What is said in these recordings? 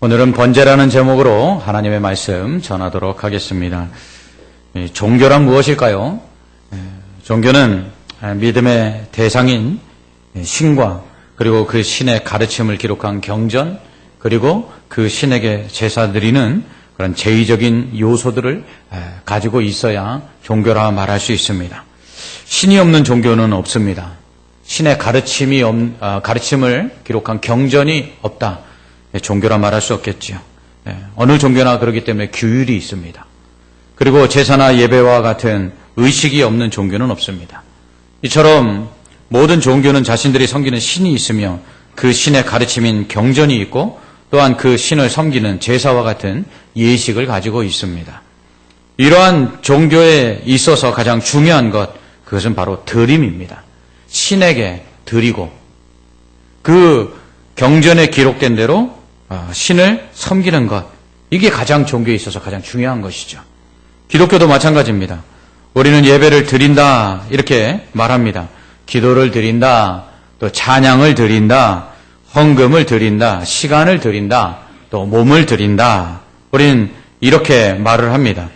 오늘은 번제라는 제목으로 하나님의 말씀 전하도록 하겠습니다. 종교란 무엇일까요? 종교는 믿음의 대상인 신과 그리고 그 신의 가르침을 기록한 경전, 그리고 그 신에게 제사 드리는 그런 제의적인 요소들을 가지고 있어야 종교라 말할 수 있습니다. 신이 없는 종교는 없습니다. 신의 가르침을 기록한 경전이 없다. 종교라 말할 수 없겠지요. 어느 종교나 그렇기 때문에 규율이 있습니다. 그리고 제사나 예배와 같은 의식이 없는 종교는 없습니다. 이처럼 모든 종교는 자신들이 섬기는 신이 있으며 그 신의 가르침인 경전이 있고 또한 그 신을 섬기는 제사와 같은 예식을 가지고 있습니다. 이러한 종교에 있어서 가장 중요한 것, 그것은 바로 드림입니다. 신에게 드리고 그 경전에 기록된 대로 신을 섬기는 것, 이게 가장 종교에 있어서 가장 중요한 것이죠. 기독교도 마찬가지입니다. 우리는 예배를 드린다 이렇게 말합니다. 기도를 드린다, 또 찬양을 드린다, 헌금을 드린다, 시간을 드린다, 또 몸을 드린다. 우리는 이렇게 말을 합니다.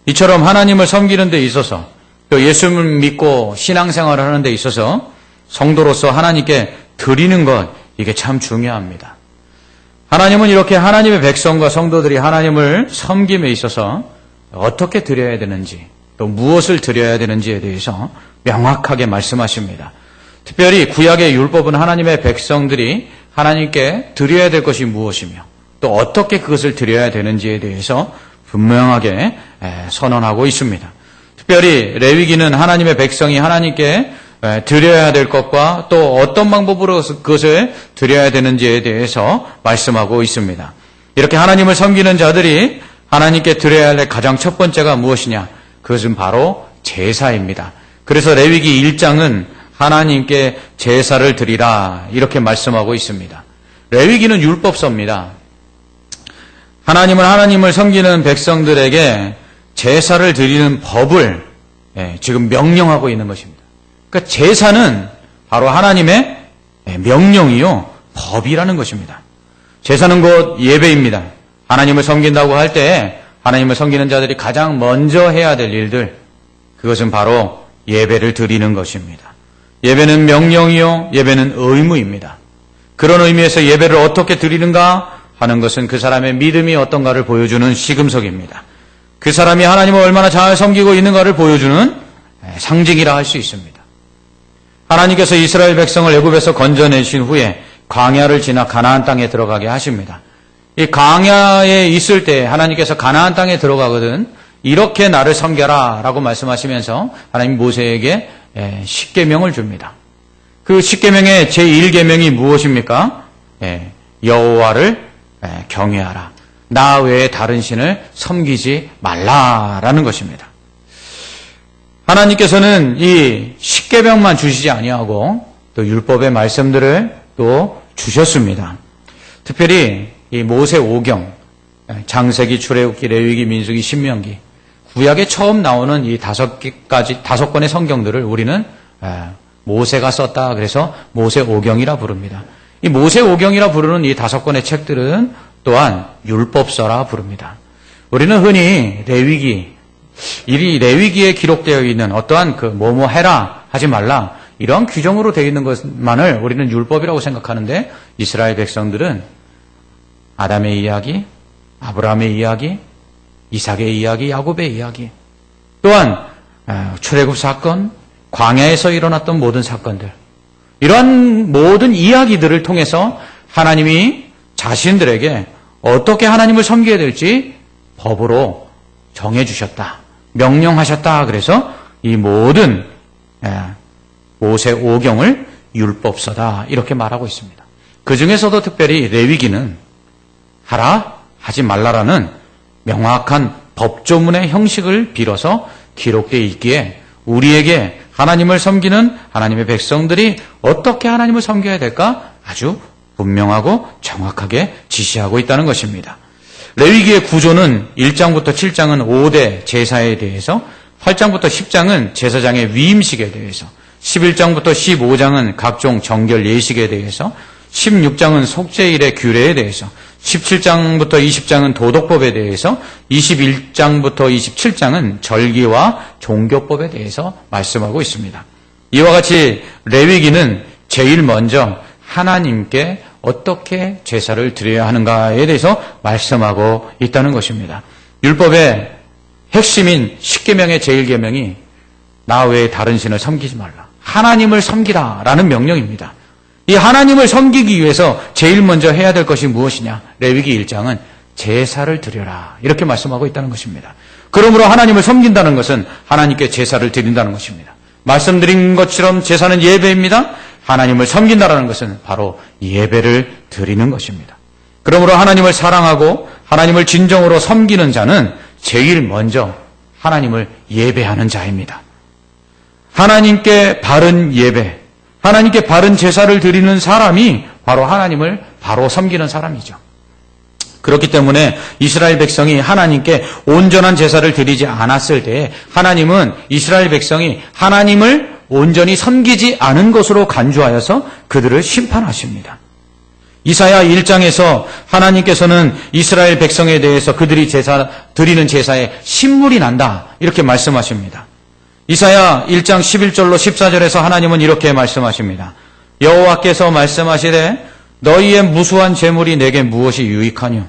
이처럼 하나님을 섬기는 데 있어서, 또 예수를 믿고 신앙생활을 하는 데 있어서 성도로서 하나님께 드리는 것, 이게 참 중요합니다. 하나님은 이렇게 하나님의 백성과 성도들이 하나님을 섬김에 있어서 어떻게 드려야 되는지, 또 무엇을 드려야 되는지에 대해서 명확하게 말씀하십니다. 특별히 구약의 율법은 하나님의 백성들이 하나님께 드려야 될 것이 무엇이며 또 어떻게 그것을 드려야 되는지에 대해서 분명하게 선언하고 있습니다. 특별히 레위기는 하나님의 백성이 하나님께 드려야 될 것과 또 어떤 방법으로 그것을 드려야 되는지에 대해서 말씀하고 있습니다. 이렇게 하나님을 섬기는 자들이 하나님께 드려야 할 가장 첫 번째가 무엇이냐? 그것은 바로 제사입니다. 그래서 레위기 1장은 하나님께 제사를 드리라 이렇게 말씀하고 있습니다. 레위기는 율법서입니다. 하나님은 하나님을 섬기는 백성들에게 제사를 드리는 법을 지금 명령하고 있는 것입니다. 그러니까 제사는 바로 하나님의 명령이요, 법이라는 것입니다. 제사는 곧 예배입니다. 하나님을 섬긴다고 할 때 하나님을 섬기는 자들이 가장 먼저 해야 될 일들, 그것은 바로 예배를 드리는 것입니다. 예배는 명령이요, 예배는 의무입니다. 그런 의미에서 예배를 어떻게 드리는가 하는 것은 그 사람의 믿음이 어떤가를 보여주는 시금석입니다. 그 사람이 하나님을 얼마나 잘 섬기고 있는가를 보여주는 상징이라 할 수 있습니다. 하나님께서 이스라엘 백성을 애굽에서 건져내신 후에 광야를 지나 가나안 땅에 들어가게 하십니다. 이 광야에 있을 때 하나님께서 가나안 땅에 들어가거든 이렇게 나를 섬겨라 라고 말씀하시면서 하나님 모세에게 10계명을 줍니다. 그 10계명의 제1계명이 무엇입니까? 여호와를 경외하라. 나 외에 다른 신을 섬기지 말라라는 것입니다. 하나님께서는 이 10계명만 주시지 아니하고 또 율법의 말씀들을 또 주셨습니다. 특별히 이 모세 5경, 창세기, 출애굽기, 레위기, 민수기, 신명기, 구약에 처음 나오는 이 5권의 성경들을 우리는 모세가 썼다. 그래서 모세 5경이라 부릅니다. 이 모세 5경이라 부르는 이 5권의 책들은 또한 율법서라 부릅니다. 우리는 흔히 이 레위기에 기록되어 있는 어떠한 그 뭐뭐 해라, 하지 말라, 이런 규정으로 되어 있는 것만을 우리는 율법이라고 생각하는데, 이스라엘 백성들은 아담의 이야기, 아브라함의 이야기, 이삭의 이야기, 야곱의 이야기, 또한 출애굽 사건, 광야에서 일어났던 모든 사건들, 이러한 모든 이야기들을 통해서 하나님이 자신들에게 어떻게 하나님을 섬겨야 될지 법으로 정해주셨다, 명령하셨다. 그래서 이 모든 모세 5경을 율법서다 이렇게 말하고 있습니다. 그 중에서도 특별히 레위기는 하라, 하지 말라라는 명확한 법조문의 형식을 빌어서 기록되어 있기에 우리에게 하나님을 섬기는 하나님의 백성들이 어떻게 하나님을 섬겨야 될까 아주 분명하고 정확하게 지시하고 있다는 것입니다. 레위기의 구조는 1장부터 7장은 5대 제사에 대해서, 8장부터 10장은 제사장의 위임식에 대해서, 11장부터 15장은 각종 정결 예식에 대해서, 16장은 속죄일의 규례에 대해서, 17장부터 20장은 도덕법에 대해서, 21장부터 27장은 절기와 종교법에 대해서 말씀하고 있습니다. 이와 같이 레위기는 제일 먼저 하나님께 어떻게 제사를 드려야 하는가에 대해서 말씀하고 있다는 것입니다. 율법의 핵심인 10계명의 제일 계명이 나 외에 다른 신을 섬기지 말라. 하나님을 섬기라라는 명령입니다. 이 하나님을 섬기기 위해서 제일 먼저 해야 될 것이 무엇이냐? 레위기 1장은 제사를 드려라. 이렇게 말씀하고 있다는 것입니다. 그러므로 하나님을 섬긴다는 것은 하나님께 제사를 드린다는 것입니다. 말씀드린 것처럼 제사는 예배입니다. 하나님을 섬긴다는 것은 바로 예배를 드리는 것입니다. 그러므로 하나님을 사랑하고 하나님을 진정으로 섬기는 자는 제일 먼저 하나님을 예배하는 자입니다. 하나님께 바른 예배, 하나님께 바른 제사를 드리는 사람이 바로 하나님을 바로 섬기는 사람이죠. 그렇기 때문에 이스라엘 백성이 하나님께 온전한 제사를 드리지 않았을 때 하나님은 이스라엘 백성이 하나님을 온전히 섬기지 않은 것으로 간주하여서 그들을 심판하십니다. 이사야 1장에서 하나님께서는 이스라엘 백성에 대해서 그들이 드리는 제사에 신물이 난다 이렇게 말씀하십니다. 이사야 1장 11절로 14절에서 하나님은 이렇게 말씀하십니다. 여호와께서 말씀하시되 너희의 무수한 재물이 내게 무엇이 유익하뇨?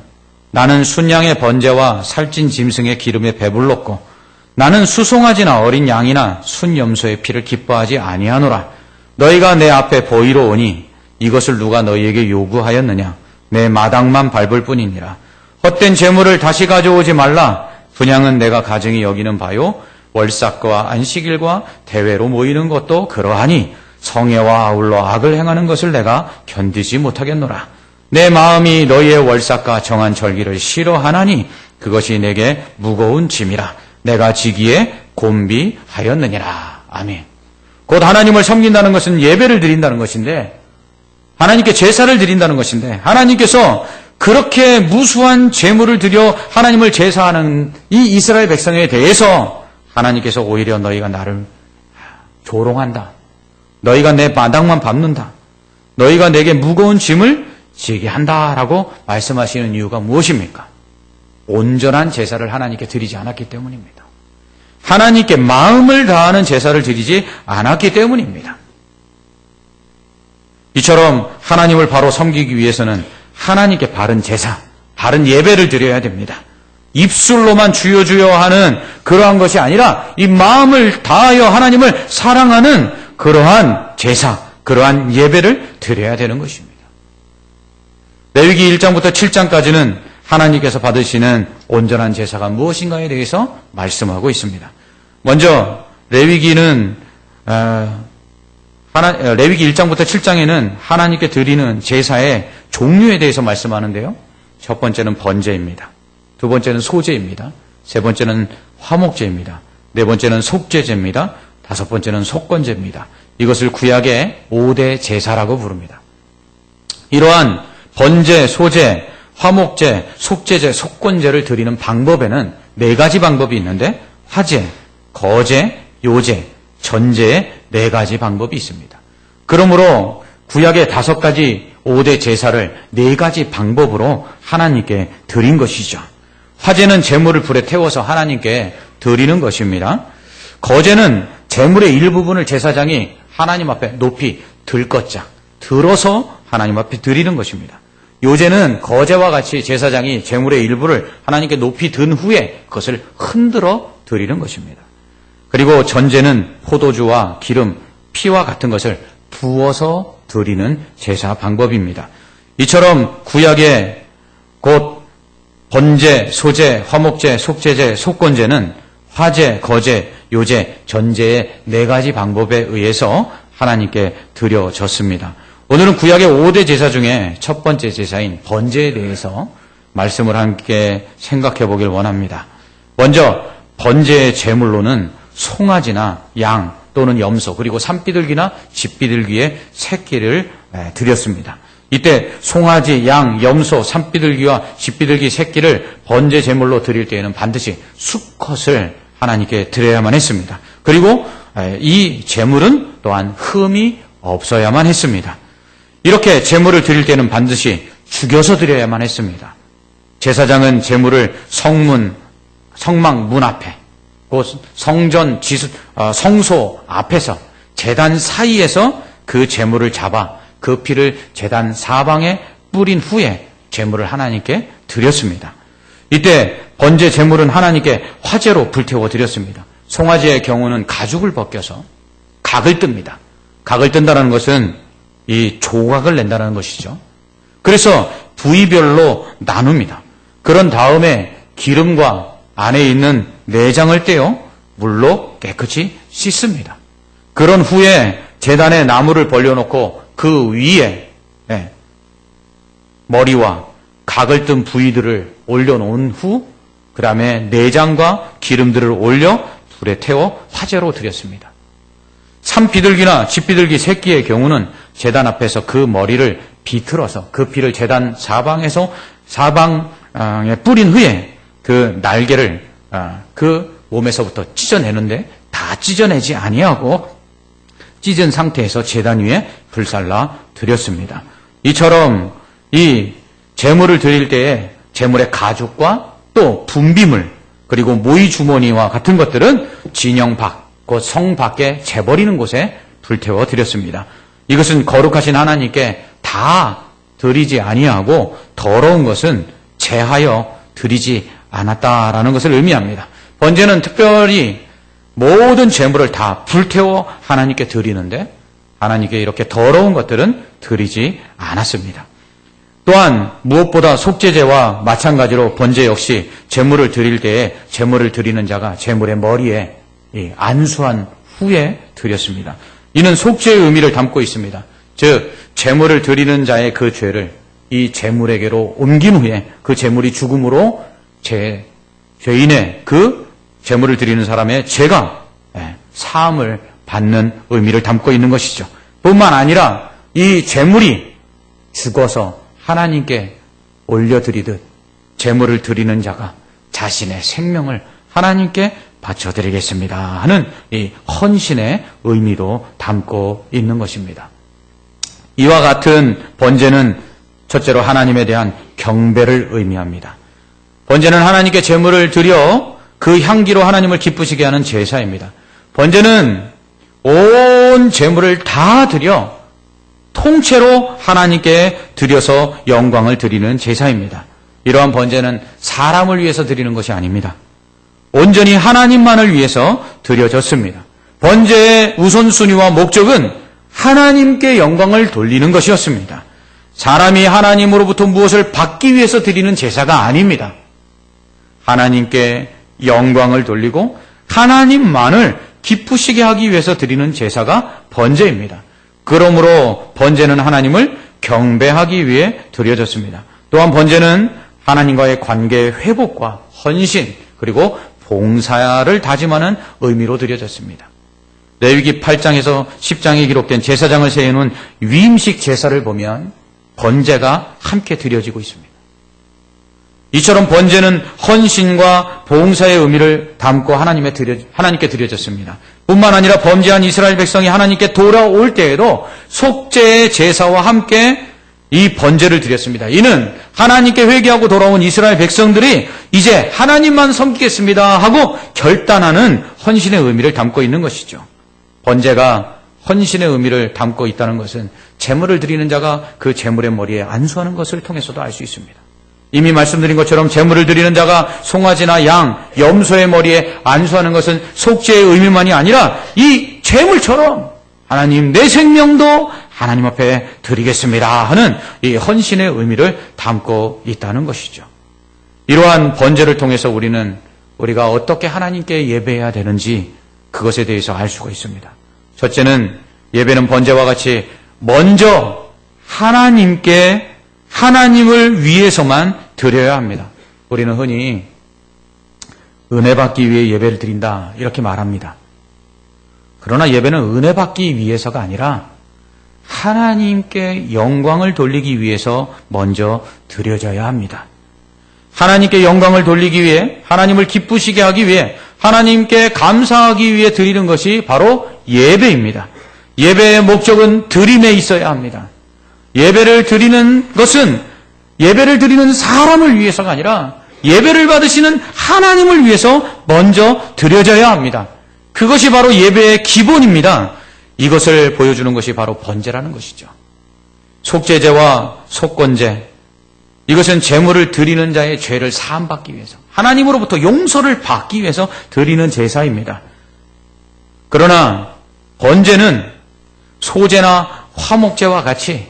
나는 순양의 번제와 살찐 짐승의 기름에 배불렀고 나는 수송아지나 어린 양이나 순염소의 피를 기뻐하지 아니하노라. 너희가 내 앞에 보이러 오니 이것을 누가 너희에게 요구하였느냐? 내 마당만 밟을 뿐이니라. 헛된 재물을 다시 가져오지 말라. 분향은 내가 가증히 여기는 바요. 월삭과 안식일과 대회로 모이는 것도 그러하니 성애와 아울러 악을 행하는 것을 내가 견디지 못하겠노라. 내 마음이 너희의 월삭과 정한 절기를 싫어하나니 그것이 내게 무거운 짐이라. 내가 지기에 곤비하였느니라. 아멘. 곧 하나님을 섬긴다는 것은 예배를 드린다는 것인데 하나님께 제사를 드린다는 것인데 하나님께서 그렇게 무수한 제물을 드려 하나님을 제사하는 이 이스라엘 백성에 대해서 하나님께서 오히려 너희가 나를 조롱한다. 너희가 내 마당만 밟는다. 너희가 내게 무거운 짐을 지게 한다라고 말씀하시는 이유가 무엇입니까? 온전한 제사를 하나님께 드리지 않았기 때문입니다. 하나님께 마음을 다하는 제사를 드리지 않았기 때문입니다. 이처럼 하나님을 바로 섬기기 위해서는 하나님께 바른 제사, 바른 예배를 드려야 됩니다. 입술로만 주여 주여 하는 그러한 것이 아니라 이 마음을 다하여 하나님을 사랑하는 그러한 제사, 그러한 예배를 드려야 되는 것입니다. 레위기 1장부터 7장까지는 하나님께서 받으시는 온전한 제사가 무엇인가에 대해서 말씀하고 있습니다. 먼저 레위기 1장부터 7장에는 하나님께 드리는 제사의 종류에 대해서 말씀하는데요. 첫 번째는 번제입니다. 두 번째는 소제입니다. 세 번째는 화목제입니다. 네 번째는 속죄제입니다. 다섯 번째는 속건제입니다. 이것을 구약의 5대 제사라고 부릅니다. 이러한 번제, 소제, 화목제, 속죄제, 속건제를 드리는 방법에는 네 가지 방법이 있는데 화제, 거제, 요제, 전제의 네 가지 방법이 있습니다. 그러므로 구약의 5가지 5대 제사를 네 가지 방법으로 하나님께 드린 것이죠. 화제는 제물을 불에 태워서 하나님께 드리는 것입니다. 거제는 제물의 일부분을 제사장이 하나님 앞에 높이 들것짝 들어서 하나님 앞에 드리는 것입니다. 요제는 거제와 같이 제사장이 제물의 일부를 하나님께 높이 든 후에 그것을 흔들어 드리는 것입니다. 그리고 전제는 포도주와 기름, 피와 같은 것을 부어서 드리는 제사 방법입니다. 이처럼 구약의 곧 번제, 소제, 화목제, 속죄제, 속건제는 화제, 거제, 요제, 전제의 네 가지 방법에 의해서 하나님께 드려졌습니다. 오늘은 구약의 5대 제사 중에 첫 번째 제사인 번제에 대해서 말씀을 함께 생각해 보길 원합니다. 먼저 번제의 제물로는 송아지나 양 또는 염소 그리고 산비둘기나 집비둘기의 새끼를 드렸습니다. 이때 송아지, 양, 염소, 산비둘기와 집비둘기 새끼를 번제 제물로 드릴 때에는 반드시 수컷을 하나님께 드려야만 했습니다. 그리고 이 제물은 또한 흠이 없어야만 했습니다. 이렇게 제물을 드릴 때는 반드시 죽여서 드려야만 했습니다. 제사장은 제물을 성막 문 앞에, 그 성전 성소 앞에서 제단 사이에서 그 제물을 잡아 그 피를 제단 사방에 뿌린 후에 제물을 하나님께 드렸습니다. 이때 번제 제물은 하나님께 화제로 불태워 드렸습니다. 송아지의 경우는 가죽을 벗겨서 각을 뜹니다. 각을 뜬다는 것은 이 조각을 낸다는 것이죠. 그래서 부위별로 나눕니다. 그런 다음에 기름과 안에 있는 내장을 떼어 물로 깨끗이 씻습니다. 그런 후에 제단에 나무를 벌려놓고 그 위에 머리와 각을 뜬 부위들을 올려놓은 후 그 다음에 내장과 기름들을 올려 불에 태워 화제로 드렸습니다. 산비둘기나 집비둘기 새끼의 경우는 제단 앞에서 그 머리를 비틀어서 그 피를 제단 사방에 뿌린 후에 그 날개를 그 몸에서부터 찢어내는데 다 찢어내지 아니하고 찢은 상태에서 제단 위에 불살라 드렸습니다. 이처럼 이 제물을 드릴 때에 제물의 가죽과 또 분비물 그리고 모이 주머니와 같은 것들은 진영 밖, 곧 성 밖에 재버리는 곳에 불태워 드렸습니다. 이것은 거룩하신 하나님께 다 드리지 아니하고 더러운 것은 제하여 드리지 않았다라는 것을 의미합니다. 번제는 특별히 모든 제물을 다 불태워 하나님께 드리는데 하나님께 이렇게 더러운 것들은 드리지 않았습니다. 또한 무엇보다 속죄제와 마찬가지로 번제 역시 제물을 드릴 때에 제물을 드리는 자가 제물의 머리에 안수한 후에 드렸습니다. 이는 속죄의 의미를 담고 있습니다. 즉 제물을 드리는 자의 그 죄를 이 제물에게로 옮긴 후에 그 제물이 죽음으로 죄인의 그 제물을 드리는 사람의 죄가 사함을 받는 의미를 담고 있는 것이죠. 뿐만 아니라 이 제물이 죽어서 하나님께 올려드리듯 제물을 드리는 자가 자신의 생명을 하나님께 바쳐드리겠습니다 하는 이 헌신의 의미도 담고 있는 것입니다. 이와 같은 번제는 첫째로 하나님에 대한 경배를 의미합니다. 번제는 하나님께 제물을 드려 그 향기로 하나님을 기쁘시게 하는 제사입니다. 번제는 온 제물을 다 드려 통째로 하나님께 드려서 영광을 드리는 제사입니다. 이러한 번제는 사람을 위해서 드리는 것이 아닙니다. 온전히 하나님만을 위해서 드려졌습니다. 번제의 우선순위와 목적은 하나님께 영광을 돌리는 것이었습니다. 사람이 하나님으로부터 무엇을 받기 위해서 드리는 제사가 아닙니다. 하나님께 영광을 돌리고 하나님만을 기쁘시게 하기 위해서 드리는 제사가 번제입니다. 그러므로 번제는 하나님을 경배하기 위해 드려졌습니다. 또한 번제는 하나님과의 관계의 회복과 헌신 그리고 봉사를 다짐하는 의미로 드려졌습니다. 레위기 8장에서 10장에 기록된 제사장을 세우는 위임식 제사를 보면 번제가 함께 드려지고 있습니다. 이처럼 번제는 헌신과 봉사의 의미를 담고 하나님께 드려졌습니다. 뿐만 아니라 범죄한 이스라엘 백성이 하나님께 돌아올 때에도 속죄의 제사와 함께 이 번제를 드렸습니다. 이는 하나님께 회개하고 돌아온 이스라엘 백성들이 이제 하나님만 섬기겠습니다 하고 결단하는 헌신의 의미를 담고 있는 것이죠. 번제가 헌신의 의미를 담고 있다는 것은 제물을 드리는 자가 그 제물의 머리에 안수하는 것을 통해서도 알 수 있습니다. 이미 말씀드린 것처럼 제물을 드리는 자가 송아지나 양, 염소의 머리에 안수하는 것은 속죄의 의미만이 아니라 이 제물처럼 하나님 내 생명도 하나님 앞에 드리겠습니다 하는 이 헌신의 의미를 담고 있다는 것이죠. 이러한 번제를 통해서 우리가 어떻게 하나님께 예배해야 되는지 그것에 대해서 알 수가 있습니다. 첫째는 예배는 번제와 같이 먼저 하나님을 위해서만 드려야 합니다. 우리는 흔히 은혜 받기 위해 예배를 드린다 이렇게 말합니다. 그러나 예배는 은혜 받기 위해서가 아니라 하나님께 영광을 돌리기 위해서 먼저 드려져야 합니다. 하나님께 영광을 돌리기 위해 하나님을 기쁘시게 하기 위해 하나님께 감사하기 위해 드리는 것이 바로 예배입니다. 예배의 목적은 드림에 있어야 합니다. 예배를 드리는 것은 예배를 드리는 사람을 위해서가 아니라 예배를 받으시는 하나님을 위해서 먼저 드려져야 합니다. 그것이 바로 예배의 기본입니다. 이것을 보여주는 것이 바로 번제라는 것이죠. 속죄제와 속건제, 이것은 제물을 드리는 자의 죄를 사함받기 위해서, 하나님으로부터 용서를 받기 위해서 드리는 제사입니다. 그러나 번제는 소제나 화목제와 같이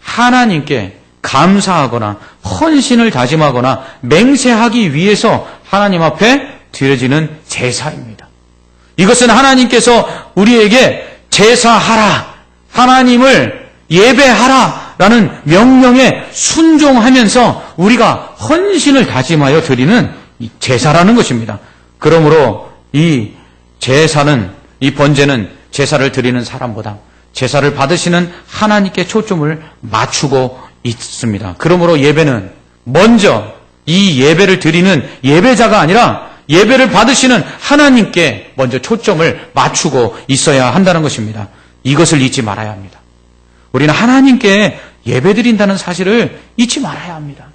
하나님께 감사하거나 헌신을 다짐하거나 맹세하기 위해서 하나님 앞에 드려지는 제사입니다. 이것은 하나님께서 우리에게 제사하라, 하나님을 예배하라 라는 명령에 순종하면서 우리가 헌신을 다짐하여 드리는 제사라는 것입니다. 그러므로 이 제사는, 이 번제는 제사를 드리는 사람보다 제사를 받으시는 하나님께 초점을 맞추고 있습니다. 그러므로 예배는 먼저 이 예배를 드리는 예배자가 아니라 예배를 받으시는 하나님께 먼저 초점을 맞추고 있어야 한다는 것입니다. 이것을 잊지 말아야 합니다. 우리는 하나님께 예배드린다는 사실을 잊지 말아야 합니다.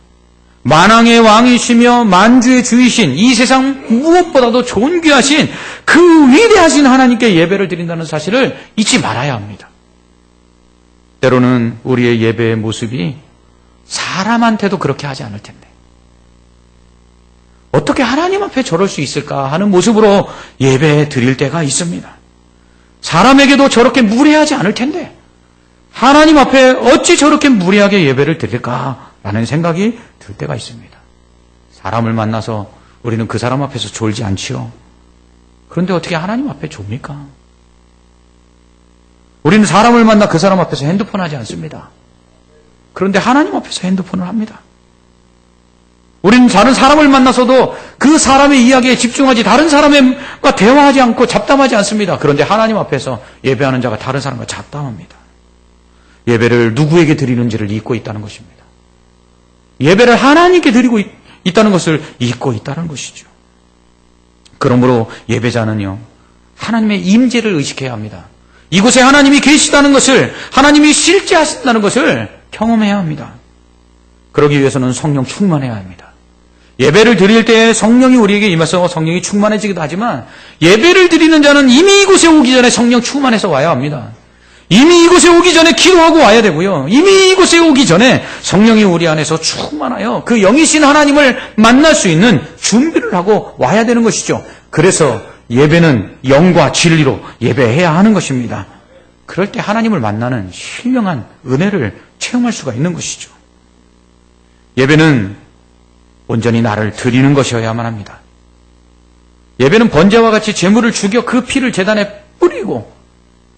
만왕의 왕이시며 만주의 주이신, 이 세상 무엇보다도 존귀하신 그 위대하신 하나님께 예배를 드린다는 사실을 잊지 말아야 합니다. 때로는 우리의 예배의 모습이 사람한테도 그렇게 하지 않을 텐데 어떻게 하나님 앞에 저럴 수 있을까 하는 모습으로 예배 드릴 때가 있습니다. 사람에게도 저렇게 무례하지 않을 텐데 하나님 앞에 어찌 저렇게 무례하게 예배를 드릴까라는 생각이 들 때가 있습니다. 사람을 만나서 우리는 그 사람 앞에서 졸지 않지요. 그런데 어떻게 하나님 앞에 좁니까? 우리는 사람을 만나 그 사람 앞에서 핸드폰 하지 않습니다. 그런데 하나님 앞에서 핸드폰을 합니다. 우리는 다른 사람을 만나서도 그 사람의 이야기에 집중하지 다른 사람과 대화하지 않고 잡담하지 않습니다. 그런데 하나님 앞에서 예배하는 자가 다른 사람과 잡담합니다. 예배를 누구에게 드리는지를 잊고 있다는 것입니다. 예배를 하나님께 드리고 있다는 것을 잊고 있다는 것이죠. 그러므로 예배자는요, 하나님의 임재를 의식해야 합니다. 이곳에 하나님이 계시다는 것을, 하나님이 실제 하신다는 것을 경험해야 합니다. 그러기 위해서는 성령 충만해야 합니다. 예배를 드릴 때 성령이 우리에게 임해서 성령이 충만해지기도 하지만 예배를 드리는 자는 이미 이곳에 오기 전에 성령 충만해서 와야 합니다. 이미 이곳에 오기 전에 기도하고 와야 되고요. 이미 이곳에 오기 전에 성령이 우리 안에서 충만하여 그 영이신 하나님을 만날 수 있는 준비를 하고 와야 되는 것이죠. 그래서 예배는 영과 진리로 예배해야 하는 것입니다. 그럴 때 하나님을 만나는 신령한 은혜를 체험할 수가 있는 것이죠. 예배는 온전히 나를 드리는 것이어야만 합니다. 예배는 번제와 같이 제물을 죽여 그 피를 제단에 뿌리고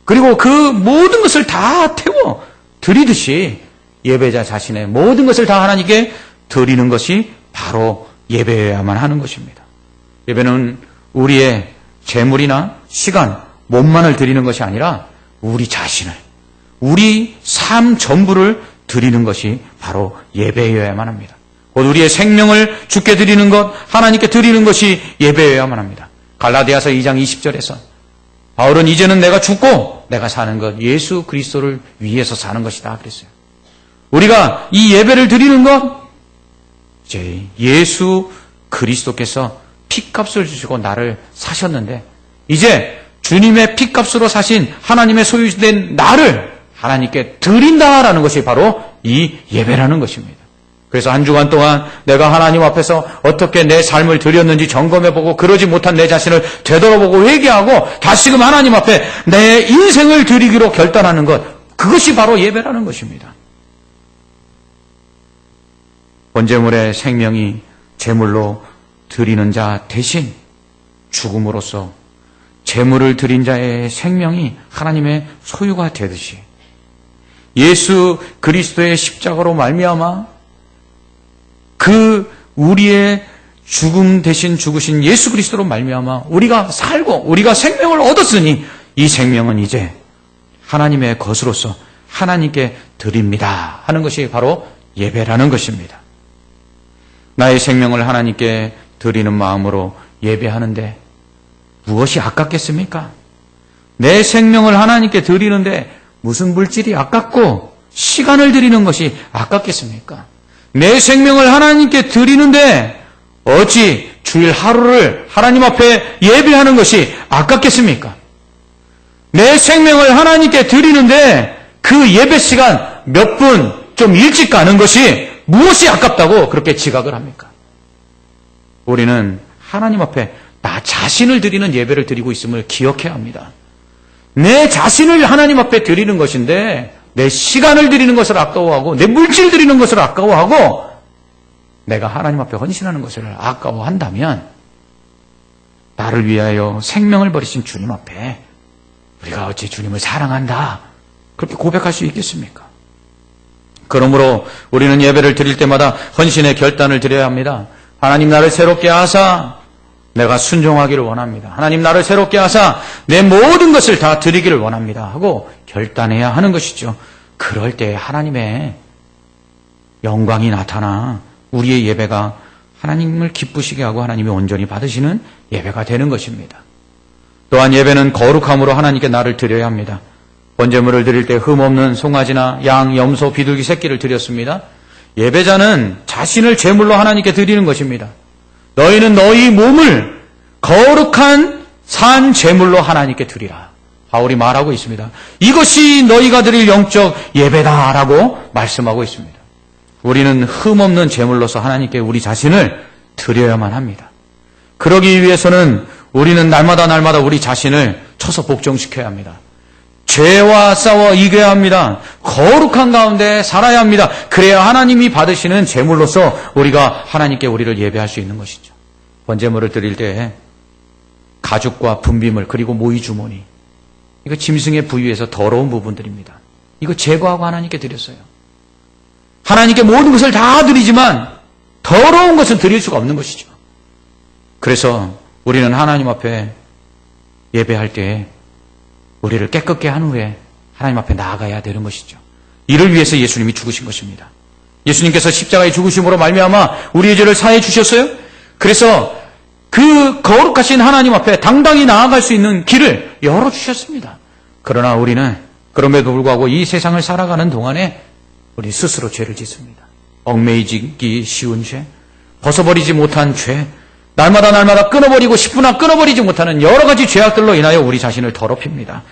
그리고 그 모든 것을 다 태워 드리듯이 예배자 자신의 모든 것을 다 하나님께 드리는 것이 바로 예배여야만 하는 것입니다. 예배는 우리의 재물이나 시간, 몸만을 드리는 것이 아니라 우리 자신을, 우리 삶 전부를 드리는 것이 바로 예배여야만 합니다. 곧 우리의 생명을 주께 드리는 것, 하나님께 드리는 것이 예배여야만 합니다. 갈라디아서 2장 20절에서 바울은 이제는 내가 죽고 내가 사는 것, 예수 그리스도를 위해서 사는 것이다 그랬어요. 우리가 이 예배를 드리는 것, 이제 예수 그리스도께서 피값을 주시고 나를 사셨는데 이제 주님의 피값으로 사신 하나님의 소유된 나를 하나님께 드린다라는 것이 바로 이 예배라는 것입니다. 그래서 한 주간 동안 내가 하나님 앞에서 어떻게 내 삶을 드렸는지 점검해보고 그러지 못한 내 자신을 되돌아보고 회개하고 다시금 하나님 앞에 내 인생을 드리기로 결단하는 것, 그것이 바로 예배라는 것입니다. 번제물의 생명이 제물로 드리는 자 대신 죽음으로써 제물을 드린 자의 생명이 하나님의 소유가 되듯이 예수 그리스도의 십자가로 말미암아 그 우리의 죽음 대신 죽으신 예수 그리스도로 말미암아 우리가 살고 우리가 생명을 얻었으니 이 생명은 이제 하나님의 것으로서 하나님께 드립니다 하는 것이 바로 예배라는 것입니다. 나의 생명을 하나님께 드리는 마음으로 예배하는데 무엇이 아깝겠습니까? 내 생명을 하나님께 드리는데 무슨 물질이 아깝고 시간을 드리는 것이 아깝겠습니까? 내 생명을 하나님께 드리는데 어찌 주일 하루를 하나님 앞에 예배하는 것이 아깝겠습니까? 내 생명을 하나님께 드리는데 그 예배 시간 몇 분 좀 일찍 가는 것이 무엇이 아깝다고 그렇게 지각을 합니까? 우리는 하나님 앞에 나 자신을 드리는 예배를 드리고 있음을 기억해야 합니다. 내 자신을 하나님 앞에 드리는 것인데 내 시간을 드리는 것을 아까워하고 내 물질 드리는 것을 아까워하고 내가 하나님 앞에 헌신하는 것을 아까워한다면 나를 위하여 생명을 버리신 주님 앞에 우리가 어찌 주님을 사랑한다 그렇게 고백할 수 있겠습니까? 그러므로 우리는 예배를 드릴 때마다 헌신의 결단을 드려야 합니다. 하나님 나를 새롭게 하사 내가 순종하기를 원합니다. 하나님 나를 새롭게 하사 내 모든 것을 다 드리기를 원합니다 하고 결단해야 하는 것이죠. 그럴 때 하나님의 영광이 나타나 우리의 예배가 하나님을 기쁘시게 하고 하나님이 온전히 받으시는 예배가 되는 것입니다. 또한 예배는 거룩함으로 하나님께 나를 드려야 합니다. 번제물을 드릴 때 흠없는 송아지나 양, 염소, 비둘기 새끼를 드렸습니다. 예배자는 자신을 제물로 하나님께 드리는 것입니다. 너희는 너희 몸을 거룩한 산 제물로 하나님께 드리라. 바울이 말하고 있습니다. 이것이 너희가 드릴 영적 예배다라고 말씀하고 있습니다. 우리는 흠없는 제물로서 하나님께 우리 자신을 드려야만 합니다. 그러기 위해서는 우리는 날마다 우리 자신을 쳐서 복종시켜야 합니다. 죄와 싸워 이겨야 합니다. 거룩한 가운데 살아야 합니다. 그래야 하나님이 받으시는 제물로서 우리가 하나님께 우리를 예배할 수 있는 것이죠. 번제물을 드릴 때 가죽과 분비물 그리고 모이 주머니 이거 짐승의 부위에서 더러운 부분들입니다. 이거 제거하고 하나님께 드렸어요. 하나님께 모든 것을 다 드리지만 더러운 것은 드릴 수가 없는 것이죠. 그래서 우리는 하나님 앞에 예배할 때 우리를 깨끗게 한 후에 하나님 앞에 나아가야 되는 것이죠. 이를 위해서 예수님이 죽으신 것입니다. 예수님께서 십자가의 죽으심으로 말미암아 우리의 죄를 사해 주셨어요. 그래서 그 거룩하신 하나님 앞에 당당히 나아갈 수 있는 길을 열어주셨습니다. 그러나 우리는 그럼에도 불구하고 이 세상을 살아가는 동안에 우리 스스로 죄를 짓습니다. 얽매이기 쉬운 죄, 벗어버리지 못한 죄, 날마다 끊어버리고 싶으나 끊어버리지 못하는 여러 가지 죄악들로 인하여 우리 자신을 더럽힙니다.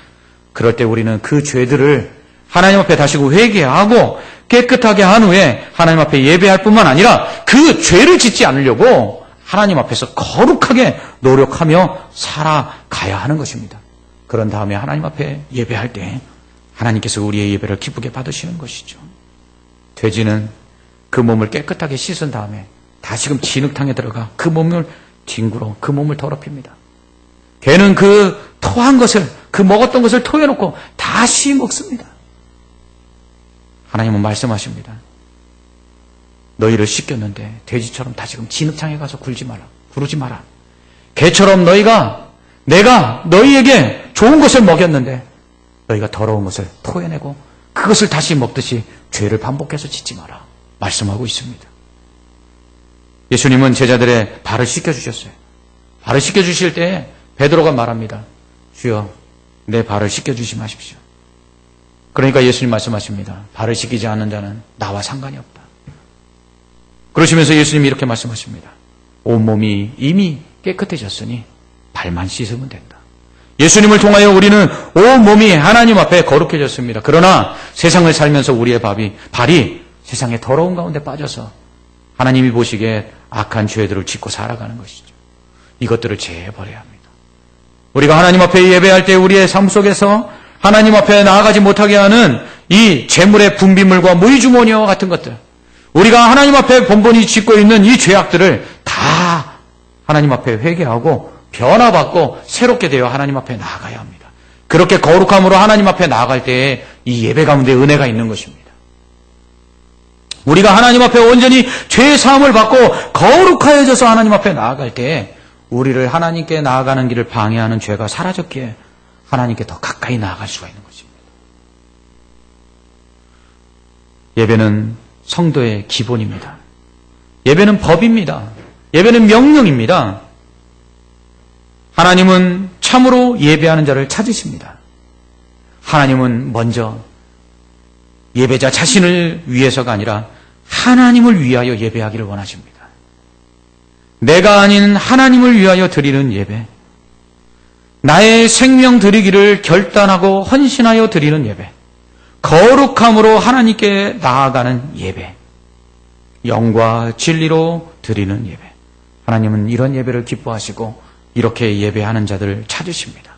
그럴 때 우리는 그 죄들을 하나님 앞에 다시고 회개하고 깨끗하게 한 후에 하나님 앞에 예배할 뿐만 아니라 그 죄를 짓지 않으려고 하나님 앞에서 거룩하게 노력하며 살아가야 하는 것입니다. 그런 다음에 하나님 앞에 예배할 때 하나님께서 우리의 예배를 기쁘게 받으시는 것이죠. 돼지는 그 몸을 깨끗하게 씻은 다음에 다시금 진흙탕에 들어가 그 몸을 뒹굴어 그 몸을 더럽힙니다. 개는 그 토한 것을 그 먹었던 것을 토해놓고 다시 먹습니다. 하나님은 말씀하십니다. 너희를 씻겼는데 돼지처럼 다시금 진흙탕에 가서 구르지 마라. 개처럼 내가 너희에게 좋은 것을 먹였는데 너희가 더러운 것을 토해내고 그것을 다시 먹듯이 죄를 반복해서 짓지 마라. 말씀하고 있습니다. 예수님은 제자들의 발을 씻겨주셨어요. 발을 씻겨주실 때 베드로가 말합니다. 주여 내 발을 씻겨주시 마십시오. 그러니까 예수님 말씀하십니다. 발을 씻기지 않는 자는 나와 상관이 없다. 그러시면서 예수님이 이렇게 말씀하십니다. 온몸이 이미 깨끗해졌으니 발만 씻으면 된다. 예수님을 통하여 우리는 온몸이 하나님 앞에 거룩해졌습니다. 그러나 세상을 살면서 우리의 발이 세상의 더러운 가운데 빠져서 하나님이 보시기에 악한 죄들을 짓고 살아가는 것이죠. 이것들을 제해버려야 합니다. 우리가 하나님 앞에 예배할 때 우리의 삶 속에서 하나님 앞에 나아가지 못하게 하는 이 재물의 분비물과 모이주머니와 같은 것들, 우리가 하나님 앞에 번번이 짓고 있는 이 죄악들을 다 하나님 앞에 회개하고 변화받고 새롭게 되어 하나님 앞에 나아가야 합니다. 그렇게 거룩함으로 하나님 앞에 나아갈 때에 이 예배 가운데 은혜가 있는 것입니다. 우리가 하나님 앞에 온전히 죄의 사함을 받고 거룩하여져서 하나님 앞에 나아갈 때에 우리를 하나님께 나아가는 길을 방해하는 죄가 사라졌기에 하나님께 더 가까이 나아갈 수가 있는 것입니다. 예배는 성도의 기본입니다. 예배는 법입니다. 예배는 명령입니다. 하나님은 참으로 예배하는 자를 찾으십니다. 하나님은 먼저 예배자 자신을 위해서가 아니라 하나님을 위하여 예배하기를 원하십니다. 내가 아닌 하나님을 위하여 드리는 예배, 나의 생명 드리기를 결단하고 헌신하여 드리는 예배, 거룩함으로 하나님께 나아가는 예배, 영과 진리로 드리는 예배. 하나님은 이런 예배를 기뻐하시고 이렇게 예배하는 자들을 찾으십니다.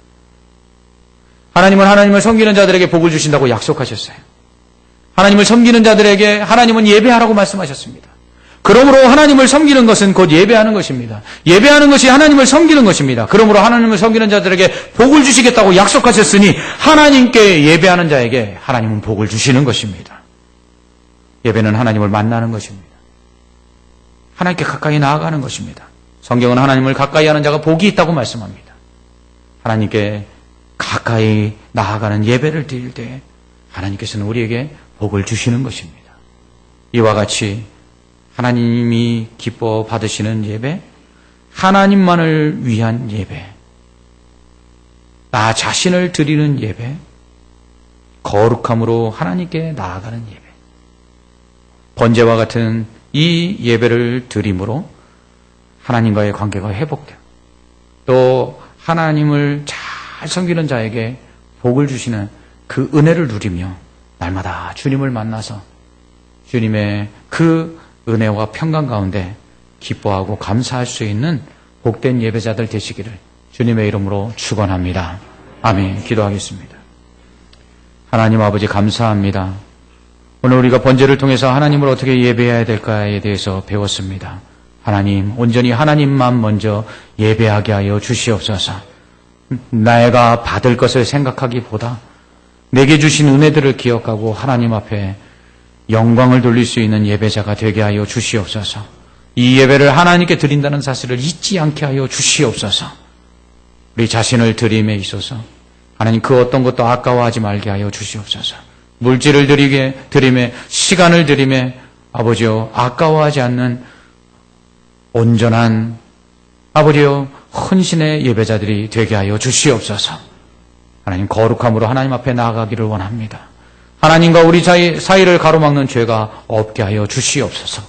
하나님은 하나님을 섬기는 자들에게 복을 주신다고 약속하셨어요. 하나님을 섬기는 자들에게 하나님은 예배하라고 말씀하셨습니다. 그러므로 하나님을 섬기는 것은 곧 예배하는 것입니다. 예배하는 것이 하나님을 섬기는 것입니다. 그러므로 하나님을 섬기는 자들에게 복을 주시겠다고 약속하셨으니 하나님께 예배하는 자에게 하나님은 복을 주시는 것입니다. 예배는 하나님을 만나는 것입니다. 하나님께 가까이 나아가는 것입니다. 성경은 하나님을 가까이 하는 자가 복이 있다고 말씀합니다. 하나님께 가까이 나아가는 예배를 드릴 때 하나님께서는 우리에게 복을 주시는 것입니다. 이와 같이 하나님이 기뻐 받으시는 예배, 하나님만을 위한 예배, 나 자신을 드리는 예배, 거룩함으로 하나님께 나아가는 예배, 번제와 같은 이 예배를 드림으로 하나님과의 관계가 회복되고 또 하나님을 잘 섬기는 자에게 복을 주시는 그 은혜를 누리며 날마다 주님을 만나서 주님의 그 은혜와 평강 가운데 기뻐하고 감사할 수 있는 복된 예배자들 되시기를 주님의 이름으로 축원합니다. 아멘. 기도하겠습니다. 하나님 아버지 감사합니다. 오늘 우리가 번제를 통해서 하나님을 어떻게 예배해야 될까에 대해서 배웠습니다. 하나님, 온전히 하나님만 먼저 예배하게 하여 주시옵소서. 내가 받을 것을 생각하기보다 내게 주신 은혜들을 기억하고 하나님 앞에 영광을 돌릴 수 있는 예배자가 되게 하여 주시옵소서. 이 예배를 하나님께 드린다는 사실을 잊지 않게 하여 주시옵소서. 우리 자신을 드림에 있어서 하나님 그 어떤 것도 아까워하지 말게 하여 주시옵소서. 물질을 드림에 시간을 드림에 아버지여 아까워하지 않는 온전한 아버지여 헌신의 예배자들이 되게 하여 주시옵소서. 하나님 거룩함으로 하나님 앞에 나아가기를 원합니다. 하나님과 우리 사이를 가로막는 죄가 없게 하여 주시옵소서.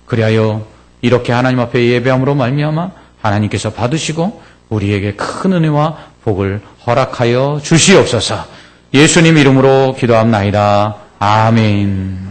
그리하여 이렇게 하나님 앞에 예배함으로 말미암아 하나님께서 받으시고 우리에게 큰 은혜와 복을 허락하여 주시옵소서. 예수님 이름으로 기도합나이다. 아멘.